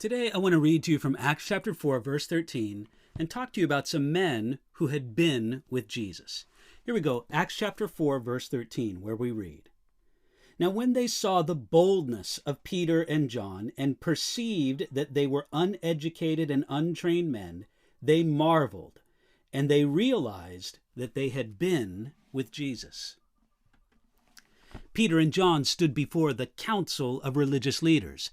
Today, I want to read to you from Acts chapter 4, verse 13, and talk to you about some men who had been with Jesus. Here we go, Acts chapter 4, verse 13, where we read, "Now when they saw the boldness of Peter and John, and perceived that they were uneducated and untrained men, they marveled, and they realized that they had been with Jesus." Peter and John stood before the council of religious leaders.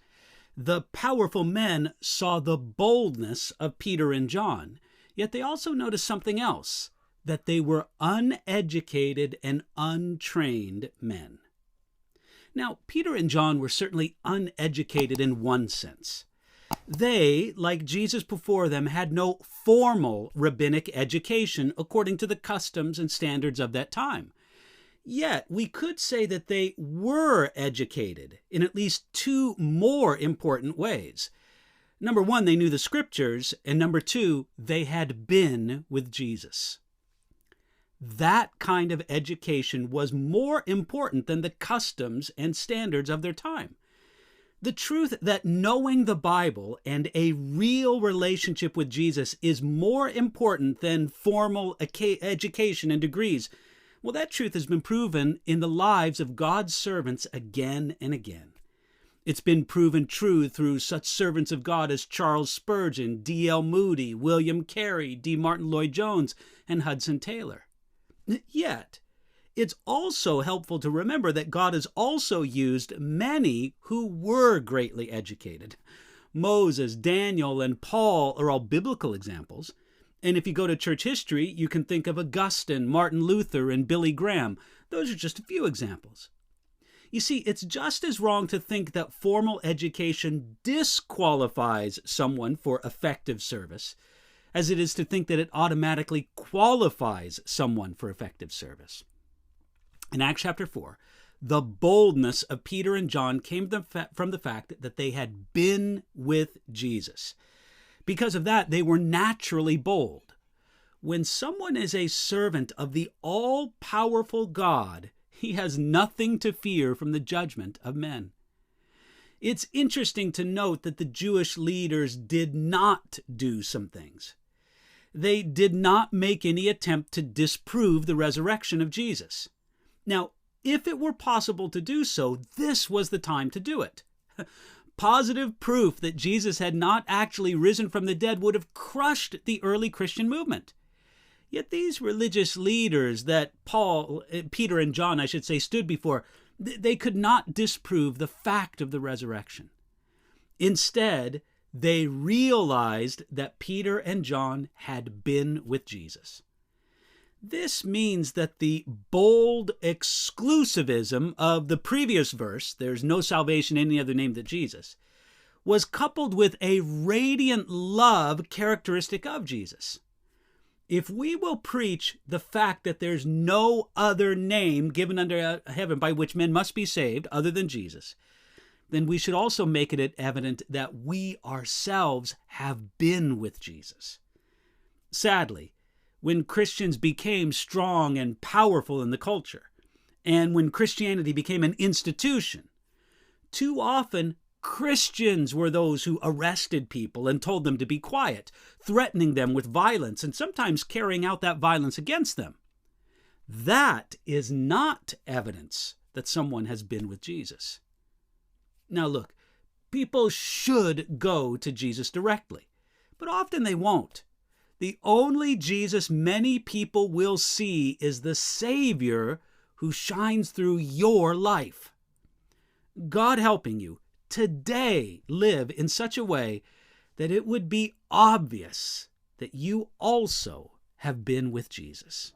The powerful men saw the boldness of Peter and John, yet they also noticed something else, that they were uneducated and untrained men. Now, Peter and John were certainly uneducated in one sense. They, like Jesus before them, had no formal rabbinic education according to the customs and standards of that time. Yet, we could say that they were educated in at least two more important ways. Number one, they knew the scriptures, and number two, they had been with Jesus. That kind of education was more important than the customs and standards of their time. The truth that knowing the Bible and a real relationship with Jesus is more important than formal education and degrees, well, that truth has been proven in the lives of God's servants again and again. It's been proven true through such servants of God as Charles Spurgeon, D.L. Moody, William Carey, D. Martin Lloyd-Jones, and Hudson Taylor. Yet, it's also helpful to remember that God has also used many who were greatly educated. Moses, Daniel, and Paul are all biblical examples. And if you go to church history, you can think of Augustine, Martin Luther, and Billy Graham. Those are just a few examples. You see, it's just as wrong to think that formal education disqualifies someone for effective service as it is to think that it automatically qualifies someone for effective service. In Acts chapter 4, the boldness of Peter and John came from the fact that they had been with Jesus. Because of that, they were naturally bold. When someone is a servant of the all-powerful God, he has nothing to fear from the judgment of men. It's interesting to note that the Jewish leaders did not do some things. They did not make any attempt to disprove the resurrection of Jesus. Now, if it were possible to do so, this was the time to do it. Positive proof that Jesus had not actually risen from the dead would have crushed the early Christian movement. Yet these religious leaders that Peter and John, stood before, they could not disprove the fact of the resurrection. Instead, they realized that Peter and John had been with Jesus. This means that the bold exclusivism of the previous verse, "There's no salvation in any other name than Jesus," was coupled with a radiant love characteristic of Jesus. If we will preach the fact that there's no other name given under heaven by which men must be saved other than Jesus, then we should also make it evident that we ourselves have been with Jesus. Sadly, when Christians became strong and powerful in the culture, and when Christianity became an institution, too often Christians were those who arrested people and told them to be quiet, threatening them with violence and sometimes carrying out that violence against them. That is not evidence that someone has been with Jesus. Now look, people should go to Jesus directly, but often they won't. The only Jesus many people will see is the Savior who shines through your life. God helping you today live in such a way that it would be obvious that you also have been with Jesus.